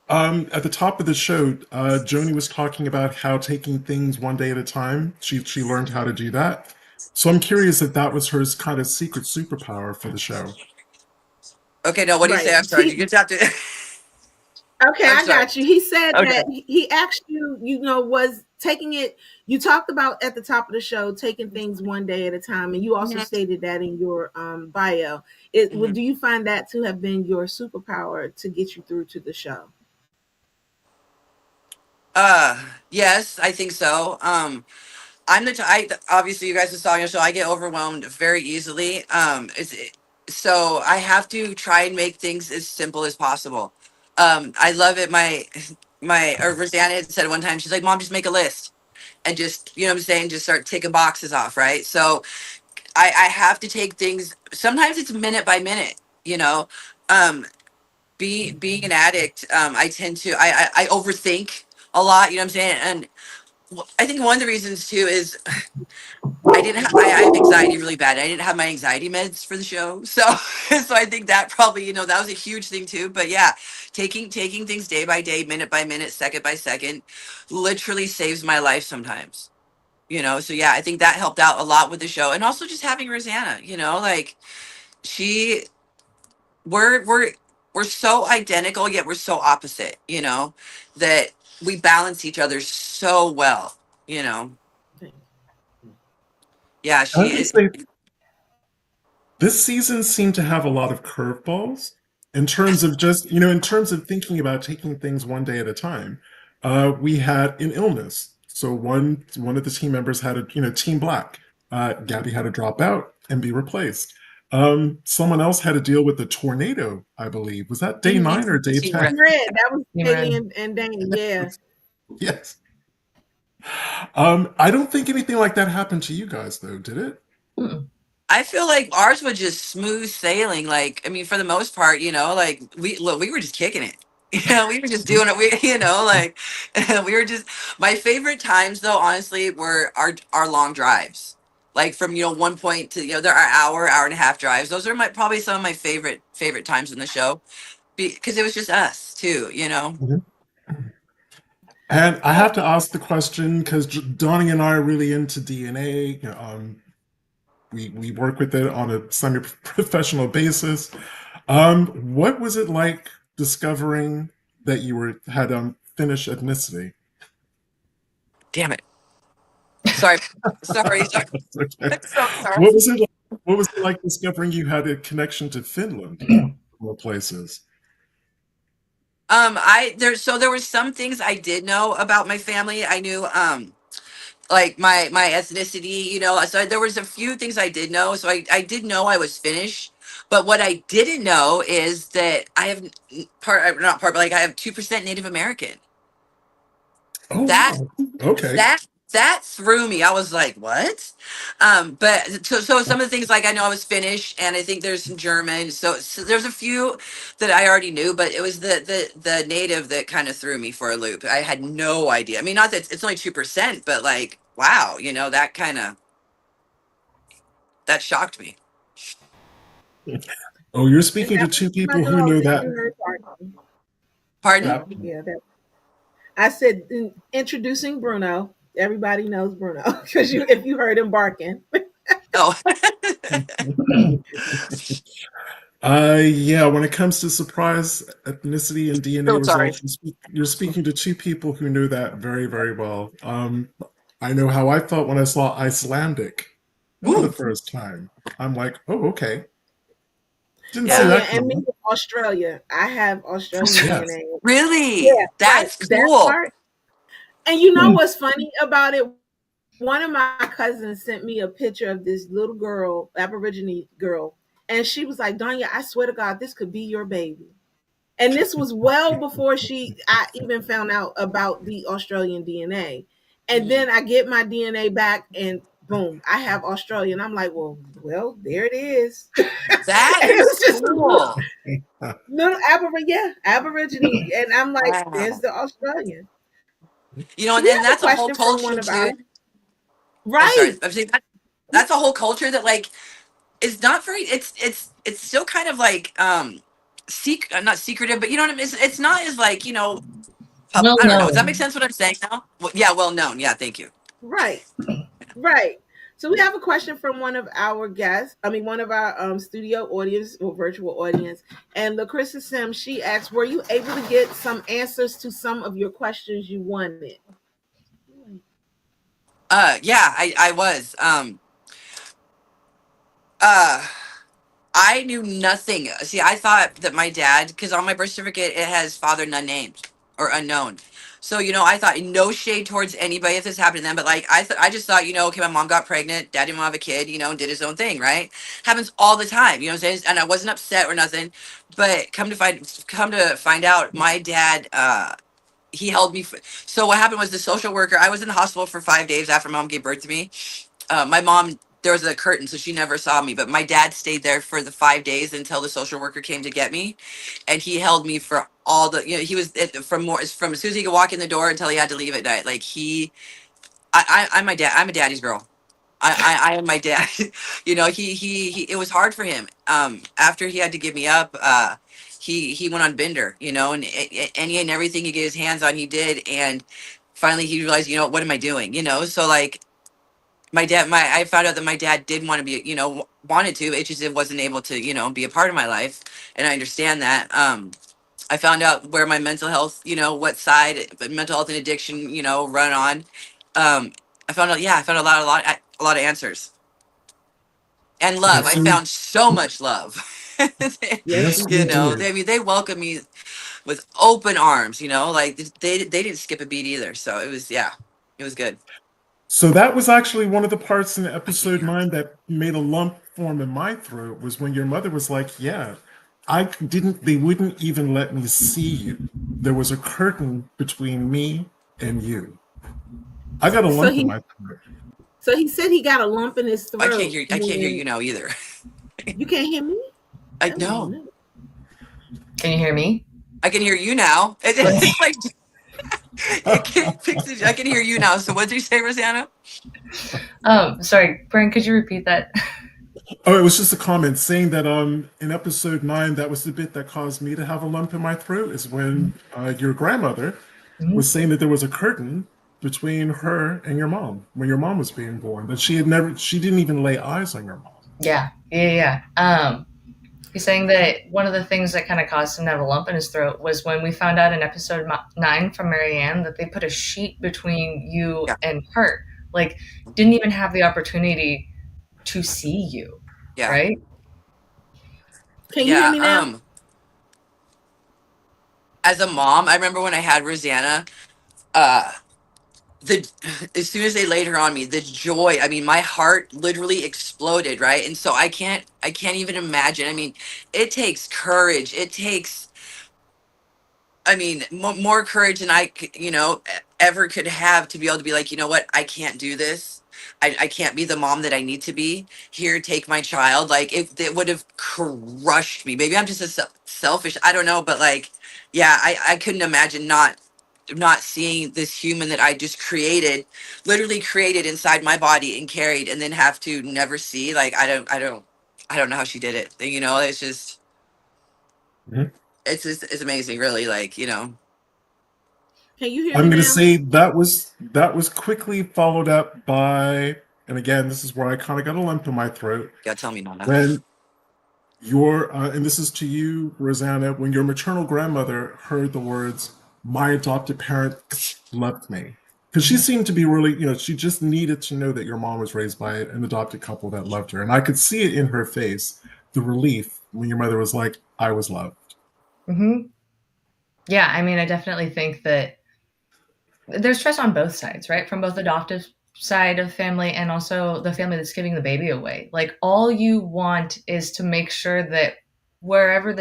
At the top of the show, Joni was talking about how taking things one day at a time. She learned how to do that. So I'm curious if that was her kind of secret superpower for the show. Okay. No. What do you say? Right. I'm sorry. You just have to. Okay, I'm I sorry. got you. He said Okay. that he asked you, was taking it, you talked about at the top of the show, taking things one day at a time. And you also stated that in your bio. Mhm. Do you find that to have been your superpower to get you through to the show? Yes, I think so. I'm obviously you guys saw on your show. I get overwhelmed very easily. So I have to try and make things as simple as possible. I love it. My Rosanna had said one time, she's like, "Mom, just make a list and just, you know what I'm saying, just start taking boxes off, right?" So I have to take things. Sometimes it's minute by minute. You know, um, being an addict, I tend to I overthink a lot. You know what I'm saying? And I think one of the reasons too is I didn't. I have anxiety really bad. I didn't have my anxiety meds for the show, so so I think that probably that was a huge thing too. But yeah, taking things day by day, minute by minute, second by second, literally saves my life sometimes. So yeah, I think that helped out a lot with the show, and also just having Rosanna. Like she, we're we're so identical yet we're so opposite. That we balance each other so well. You know, yeah, I she would is. say this season seemed to have a lot of curveballs in terms of in terms of thinking about taking things one day at a time. We had an illness. So one of the team members had team black. Gabby had to drop out and be replaced. Someone else had to deal with a tornado, I believe. Was that day Mhm. 9 or day Team 10? Red. Red, that was Team Haley Red. and Dana. Yeah. Yes. I don't think anything like that happened to you guys, though, did it? Mm-mm. I feel like ours was just smooth sailing. Like, I mean, for the most part, like we were just kicking it. We were just doing it. Like we were just. My favorite times, though, honestly, were our long drives. Like from 1 point to there are hour and a half drives. Those are probably some of my favorite times in the show because it was just us too. Mhm. And I have to ask the question because Donnie and I are really into DNA. We work with it on a semi-professional basis. What was it like discovering that you had Finnish ethnicity? Damn it! Sorry, sorry, sorry. Okay. I'm so sorry. What was it? What was it like discovering you had a connection to Finland, of all places? There were some things I did know about my family. I knew like my ethnicity, so there was a few things I did know. So I did know I was Finnish, but what I didn't know is that I have not part, but like I have 2% Native American. Oh That wow. Okay. that threw me. I was like, what? But so some of the things, like I know I was Finnish, and I think there's some German. So there's a few that I already knew, but it was the native that kind of threw me for a loop. I had no idea. I mean, not that it's only 2%, but like, wow, that shocked me. Oh, you're And speaking to that two was my people who dog know that that. you heard barking. Pardon? that Yeah, that I said introducing Bruno. Everybody knows Bruno because if you heard him barking. Oh, Yeah, when it comes to surprise ethnicity and DNA so sorry. results, you're speaking to two people who know that very, very well. I know how I felt when I saw Icelandic for the Woo. first time. I'm like, oh, okay. Didn't Oh see Yeah. yeah, that and me coming. with Australia. I have Australian Yes. DNA. Really? Yeah, right. That's That cool. part. And you know what's funny about it? One of my cousins sent me a picture of this little girl, Aborigine girl, and she was like, "Danya, I swear to God, this could be your baby." And this was well before I even found out about the Australian DNA. And Mhm. then I get my DNA back, and boom, I have Australian. I'm like, well, there it is. And That it is was just a cool. little Aborigine, and I'm like, there's Wow. the Australian. And So we then have a that's a whole question from culture one of our too. Oh, sorry. right. I'm saying that's a whole culture that like is not very. It's still kind of like not secretive, but you know what I mean. It's not as like Well I don't know. Does that make known. sense? What I'm saying now? Well, yeah, well known. Yeah, thank you. Right, right. So we have a question from one of our guests. I mean, one of our studio audience or virtual audience. And Lacrissa Sims, she asks, "Were you able to get some answers to some of your questions you wanted?" Yeah, I was. Uh, I knew nothing. See, I thought that my dad, because on my birth certificate it has father none named or unknown. So I thought no shade towards anybody if this happened to them, but like I just thought okay, my mom got pregnant, dad didn't want to have a kid, and did his own thing, right? Happens all the time, what I'm saying? And I wasn't upset or nothing, but come to find out, my dad he held me. So what happened was the social worker. I was in the hospital for 5 days after mom gave birth to me. My mom, there was a curtain, so she never saw me. But my dad stayed there for the 5 days until the social worker came to get me, and he held me for all the. He was from as soon as he could walk in the door until he had to leave at night. Like I'm my dad. I'm a daddy's girl. I am my dad. He it was hard for him. After he had to give me up, he went on bender, and any and everything he get his hands on, he did. And finally he realized, what am I doing? So like I found out that my dad did want to be, wanted to, it just it wasn't able to, be a part of my life. And I understand that. I found out where my mental health, what side mental health and addiction, run on. I found a lot of answers and love. I So, found so much love. Yes, yes, you we did. do. They welcomed me with open arms, like they didn't skip a beat either. So it was good. So that was actually one of the parts in episode 9 that made a lump form in my throat was when your mother was like, yeah, they wouldn't even let me see you. There was a curtain between me and you. I got a So lump in he my throat. So he said he got a lump in his throat. I can't hear you now either. You can't hear me? I know. Can you hear me? I can hear you now. It's like it can't fix it. I can hear you now. So what did you say, Rosanna? Sorry, Brian, could you repeat that? Oh, it was just a comment saying that in episode 9, that was the bit that caused me to have a lump in my throat, is when your grandmother was saying that there was a curtain between her and your mom when your mom was being born, that she didn't even lay eyes on your mom. Yeah. He's saying that one of the things that kind of caused him to have a lump in his throat was when we found out in episode 9 from Marianne that they put a sheet between you and her. Like, didn't even have the opportunity to see you. Yeah. Right? Can you hear me now? As a mom, I remember when I had Rosanna, as soon as they laid her on me, the joy, I mean, my heart literally exploded, right? And so I can't even imagine. I mean, it takes courage. It takes, I mean, more courage than I, ever could have to be able to be like, you know what? I can't do this. I can't be the mom that I need to be. Here, take my child. Like, it would have crushed me. Maybe I'm just selfish. I don't know. But like, yeah, I couldn't imagine not seeing this human that I just literally created inside my body and carried, and then have to never see. Like, I don't know how she did it. It's just, it's amazing, really. Like, Can you hear I'm me going now? to say that was quickly followed up by, and again, this is where I kind of got a lump in my throat. Yeah, tell me, Nana. When and this is to you, Rosanna, when your maternal grandmother heard the words, "My adopted parents left me," because she seemed to be really, she just needed to know that your mom was raised by an adopted couple that loved her, and I could see it in her face, the relief when your mother was like, "I was loved." Yeah, I mean, I definitely think that there's stress on both sides, right? From both adoptive side of family and also the family that's giving the baby away. Like, all you want is to make sure that wherever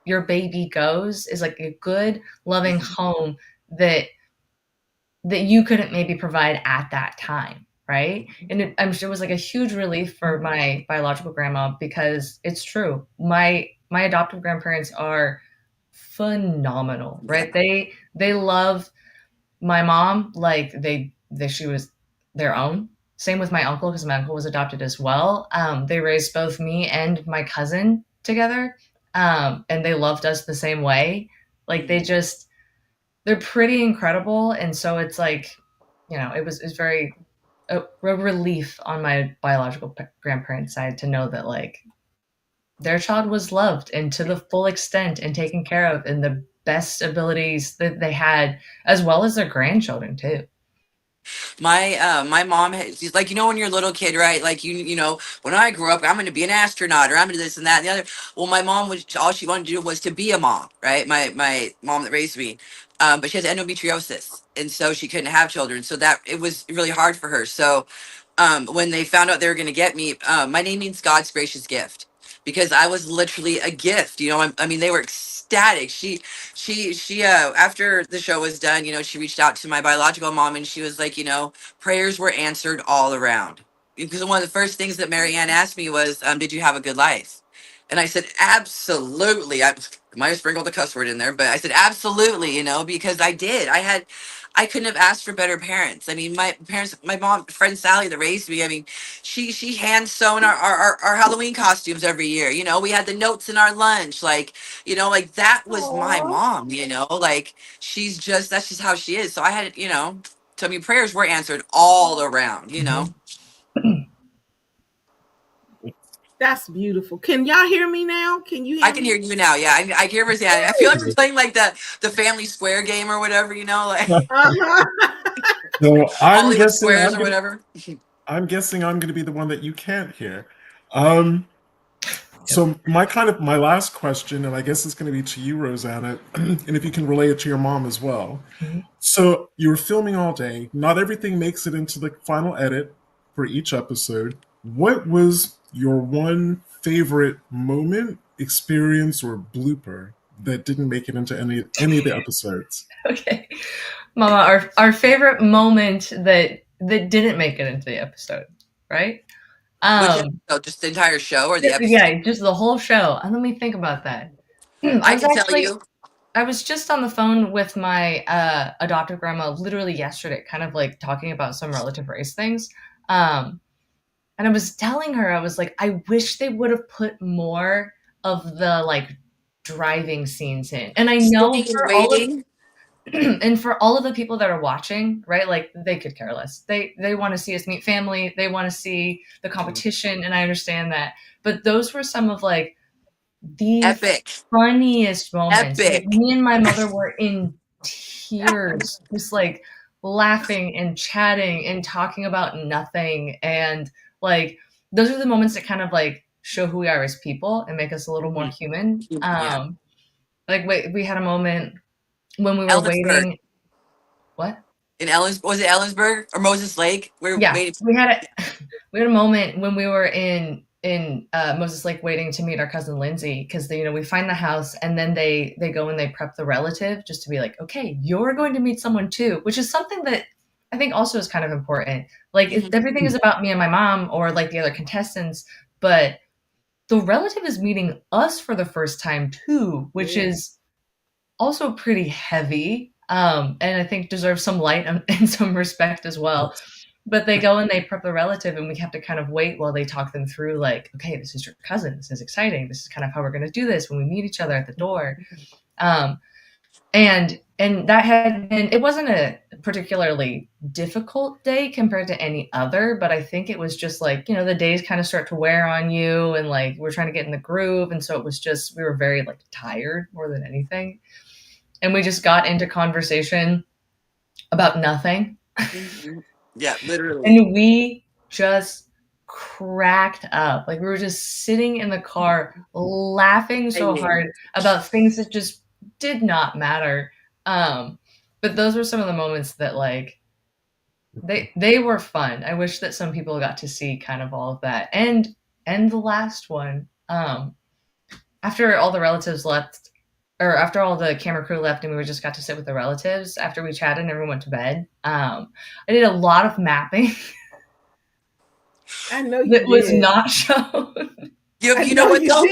your baby goes is like a good, loving home that you couldn't maybe provide at that time, right? And I'm sure it was like a huge relief for my biological grandma, because it's true. My adoptive grandparents are phenomenal, right? They love my mom like she was their own. Same with my uncle, because my uncle was adopted as well. They raised both me and my cousin together, and they loved us the same way. Like, they're pretty incredible, and so it's like, it was very a relief on my biological grandparents' side to know that like their child was loved and to the full extent and taken care of in the best abilities that they had, as well as their grandchildren too. My mom, she's like, when you're a little kid, right? Like, when I grew up, I'm going to be an astronaut, or I'm going to this and that and the other. Well, my mom all she wanted to do was to be a mom, right? My mom that raised me, but she has endometriosis, and so she couldn't have children. So that it was really hard for her. So, when they found out they were going to get me, my name means God's gracious gift, because I was literally a gift. I mean, they were ecstatic. She after the show was done, she reached out to my biological mom, and she was like, prayers were answered all around. Because one of the first things that Marianne asked me was, did you have a good life? And I said, absolutely. I might have sprinkled a cuss word in there, but I said, absolutely, because I did. I couldn't have asked for better parents. I mean, my parents, my mom, friend Sally that raised me, I mean, she hand sewn our Halloween costumes every year. We had the notes in our lunch. Like, like that was my mom, like that's just how she is. So I had, so I mean, prayers were answered all around, That's beautiful. Can y'all hear me now? Can you hear I can hear you now. Yeah, I hear Rosanna. I feel like we're playing like the Family Square game or whatever, like So Hollywood Squares or whatever. I'm guessing I'm going to be the one that you can't hear. So my last question, and I guess it's going to be to you, Rosanna, and if you can relate it to your mom as well. So you were filming all day. Not everything makes it into the final edit for each episode. What was your one favorite moment, experience, or blooper that didn't make it into any of the episodes? Okay, Mama, our favorite moment that that didn't make it into the episode, right? Which just the entire show or the episode? Yeah, just the whole show. And let me think about that. I can tell you. I was just on the phone with my adoptive grandma literally yesterday, kind of like talking about some relative race things. And I was telling her, I was like, I wish they would have put more of the like driving scenes in. And I know for waiting. And for all of the people that are watching, right, like they could care less. They want to see us meet family. They want to see the competition, and I understand that. But those were some of like the epic, funniest moments. Epic. Like, me and my mother were in tears, just like laughing and chatting and talking about nothing. And like those are the moments that kind of like show who we are as people and make us a little more human. Like we had a moment when we were waiting. What? In was it Ellensburg or Moses Lake? We had a moment when we were in Moses Lake waiting to meet our cousin Lindsay, because we find the house and then they go and they prep the relative just to be like, okay, you're going to meet someone too, which is something that I think also is kind of important. Like everything is about me and my mom or like the other contestants, but the relative is meeting us for the first time too, which is also pretty heavy, and I think deserves some light and some respect as well. But they go and they prep the relative, and we have to kind of wait while they talk them through, like, okay, this is your cousin. This is exciting. This is kind of how we're going to do this when we meet each other at the door. And that had been, it wasn't a particularly difficult day compared to any other, but I think it was just like, the days kind of start to wear on you, and like we're trying to get in the groove. And so it was just, we were very like tired more than anything. And we just got into conversation about nothing. Yeah, literally. And we just cracked up. Like we were just sitting in the car laughing so hard about things that just did not matter. But those were some of the moments that like they were fun. I wish that some people got to see kind of all of that. And the last one, after all the relatives left, or after all the camera crew left and we just got to sit with the relatives after we chatted and everyone went to bed, I did a lot of mapping. I know you that was not shown. You know what though?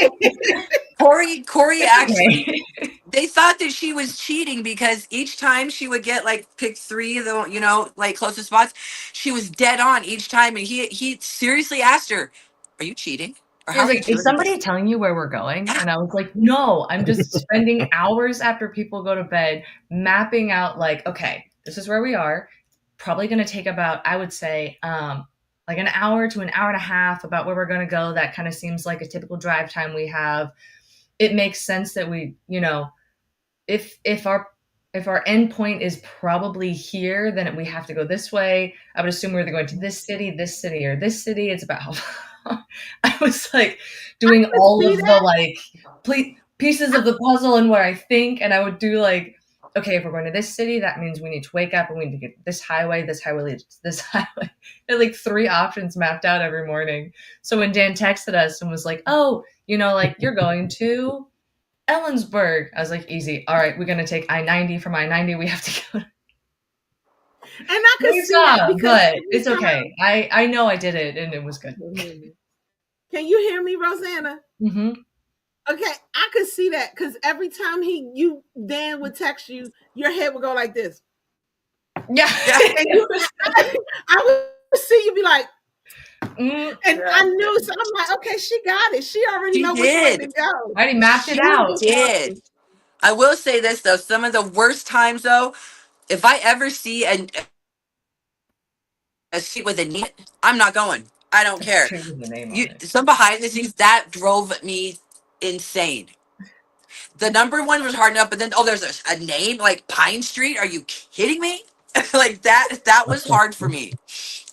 Corey actually, they thought that she was cheating because each time she would get like pick 3 of the like closest spots, she was dead on each time, and he seriously asked her, "Are you cheating?" He was like, is somebody telling you where we're going? And I was like, no, I'm just spending hours after people go to bed mapping out like, okay, this is where we are. Probably going to take about, I would say, like an hour to an hour and a half about where we're going to go. That kind of seems like a typical drive time we have. It makes sense that we, if our endpoint is probably here, then we have to go this way. I would assume we're either going to this city, or this city. It's about how I was like doing all of the like pieces of the puzzle and where I think, and I would do like, okay, if we're going to this city, that means we need to wake up and we need to get this highway leads to this highway. There like 3 options mapped out every morning. So when Dan texted us and was like, oh, like you're going to Ellensburg, I was like, easy. All right, we're going to take I-90. From I-90, we have to go. And I could see that but it's okay. I know I did it and it was good. Can you hear me, Rosanna? Mm-hmm. Okay, I could see that because every time Dan would text you, your head would go like this. Yeah. I would see you be like, and I knew, so I'm like, okay, she got it. She already knows which way to go. I already mapped it out. Did. I will say this though, some of the worst times though, if I ever see a seat with a name, I'm not going. I don't care. Some behind the scenes that drove me insane. The number 1 was hard enough, but then there's a name like Pine Street. Are you kidding me? Like that was hard for me.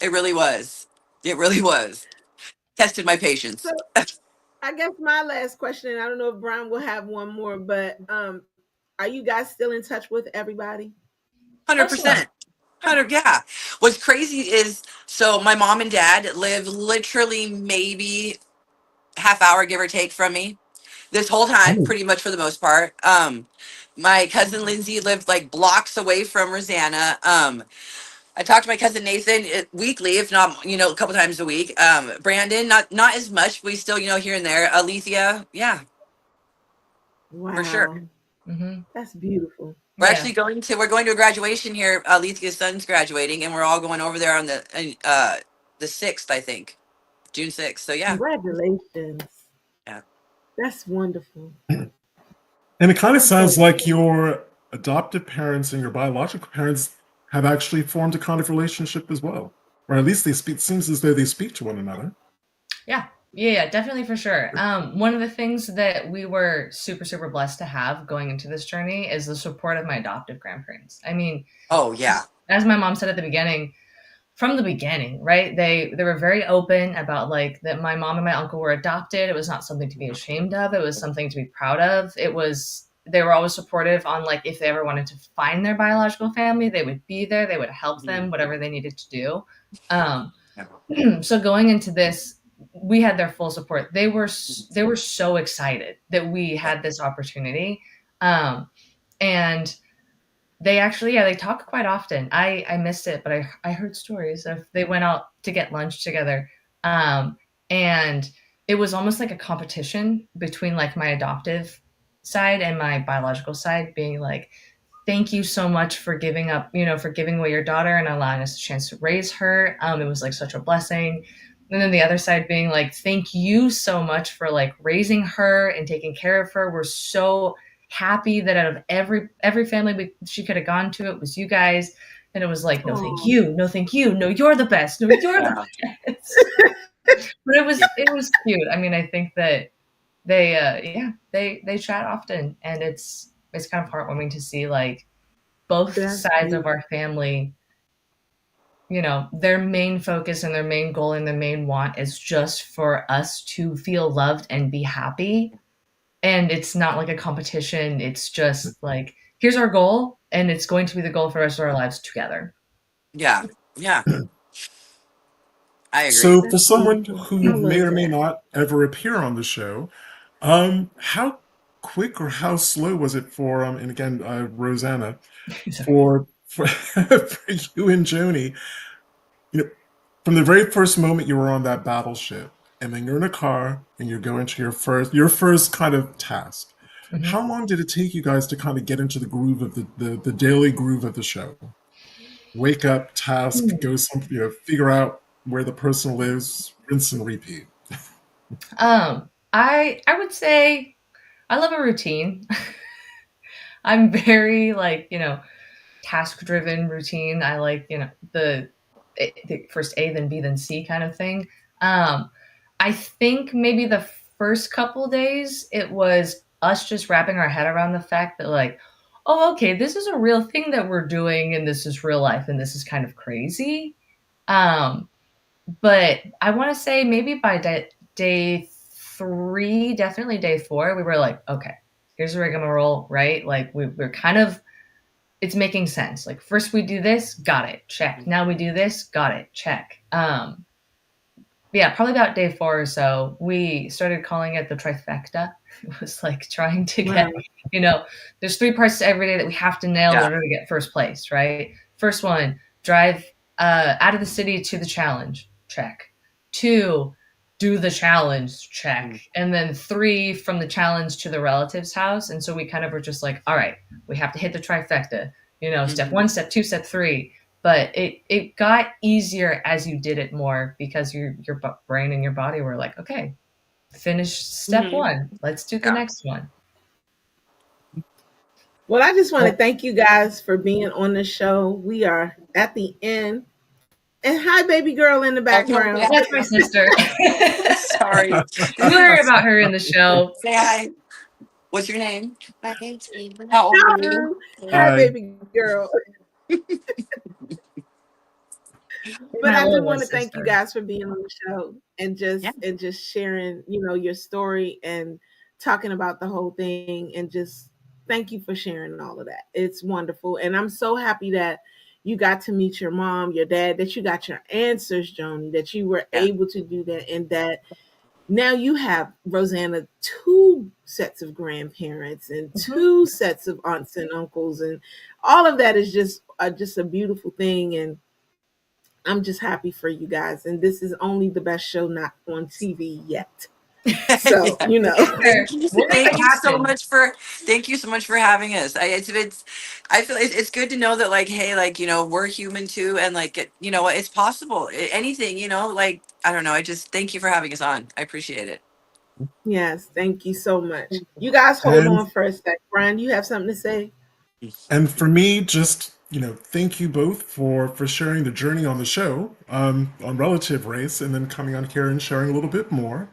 It really was. It really was. Tested my patience. So, I guess my last question, I don't know if Brian will have one more, but are you guys still in touch with everybody? 100%. Yeah. What's crazy is, so my mom and dad live literally maybe half hour, give or take, from me this whole time, pretty much for the most part. My cousin Lindsay lived like blocks away from Rosanna. I talk to my cousin Nathan weekly, if not, a couple times a week. Brandon, not as much. We still, here and there. Alethea, yeah, for sure. Wow. Mm-hmm. That's beautiful. We're Yeah. actually going to a graduation here. Alethea's son's graduating, and we're all going over there on the 6th, I think, June 6th. So yeah, Congratulations. yeah. That's wonderful. And it kind of I'm so sounds like excited. your adoptive parents and your biological parents have actually formed a kind of relationship as well, or at least they speak. It seems as though they speak to one another. Yeah, definitely for sure. One of the things that we were super, super blessed to have going into this journey is the support of my adoptive grandparents. I mean, Oh yeah, as my mom said at the beginning, from the beginning, right? They were very open about like that my mom and my uncle were adopted. It was not something to be ashamed of. It was something to be proud of. They were always supportive on like if they ever wanted to find their biological family, they would be there. They would help them, whatever they needed to do. So going into this, we had their full support. They were so excited that we had this opportunity, and they actually, they talk quite often. I missed it, but I heard stories of they went out to get lunch together, and it was almost like a competition between like my adoptive side and my biological side, being like, thank you so much for giving up, for giving away your daughter and allowing us a chance to raise her. It was like such a blessing. And then the other side being like, thank you so much for like raising her and taking care of her. We're so happy that out of every family she could have gone to, it was you guys. And it was like, no, thank you. No, thank you. No, you're the best. No, you're the best. But it was cute. I mean, I think that they chat often, and it's kind of heartwarming to see like both sides of our family, their main focus and their main goal and their main want is just for us to feel loved and be happy. And it's not like a competition. It's just like, here's our goal, and it's going to be the goal for the rest of our lives together. Yeah. I agree. So, for That's someone beautiful. who I may love or may that. not ever appear on the show, how quick or how slow was it for and again, Rosanna, for you and Joni, you know, from the very first moment you were on that battleship, and then you're in a car and you're going to your first kind of task. Mhm. How long did it take you guys to kind of get into the groove of the daily groove of the show? Wake up, task, go figure out where the person lives, rinse and repeat. I would say I love a routine. I'm very like, task driven routine. I like, the first A, then B, then C kind of thing. I think maybe the first couple days it was us just wrapping our head around the fact that like, oh, okay, this is a real thing that we're doing, and this is real life, and this is kind of crazy. But I want to say maybe by day 3, definitely day 4, we were like, okay, here's the rigmarole, right? Like we're kind of, it's making sense. Like first we do this, got it, check. Now we do this, got it, check. Yeah, probably about day 4 or so, we started calling it the trifecta. It was like trying to get, there's 3 parts to every day that we have to nail in order to get first place, right? First one, drive out of the city to the challenge, check. 2, do the challenge, check. And then 3, from the challenge to the relative's house. And so we kind of were just like, all right, we have to hit the trifecta, step 1, step 2, step 3. But it got easier as you did it more, because your brain and your body were like, okay, finish step 1. Let's do the next one. Well, I just want to thank you guys for being on the show. We are at the end. And hi, baby girl in the background. That's my sister. Sorry. You'll hear about her in the show. Say hi. What's your name? My name's Eva. How old are you? Hi, baby girl. But I do want to thank you guys for being on the show and just sharing, your story and talking about the whole thing, and just thank you for sharing all of that. It's wonderful. And I'm so happy that you got to meet your mom, your dad, that you got your answers, Joni, that you were able to do that, and that now you have, Rosanna, 2 sets of grandparents and 2 sets of aunts and uncles, and all of that is just a beautiful thing. And I'm just happy for you guys. And this is only the best show not on TV yet. So, Yeah. you know. We'll make Thank it you so happen. much for having us. I feel it's good to know that, like, hey, like, we're human too, and like it's possible. Anything, like, I don't know. I just thank you for having us on. I appreciate it. Yes, thank you so much. You guys hold And on for a sec. Brian, you have something to say? And for me, just thank you both for sharing the journey on the show on relative race, and then coming on here and sharing a little bit more.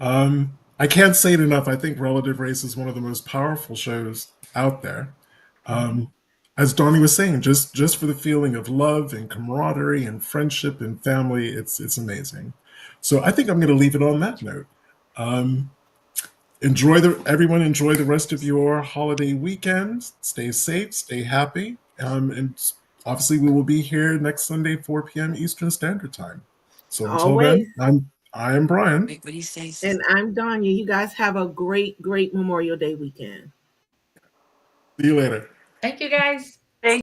I can't say it enough. I think relative race is one of the most powerful shows out there. Um, as Donnie was saying, just for the feeling of love and camaraderie and friendship and family, it's amazing. So I think I'm going to leave it on that note. Um, Everyone enjoy the rest of your holiday weekend. Stay safe, stay happy, and obviously we will be here next Sunday 4 p.m. Eastern Standard Time. So until Always. then, I am Brian. Wait, what do you say? And I'm Danya. You guys have a great, great Memorial Day weekend. See you later. Thank you guys. Thank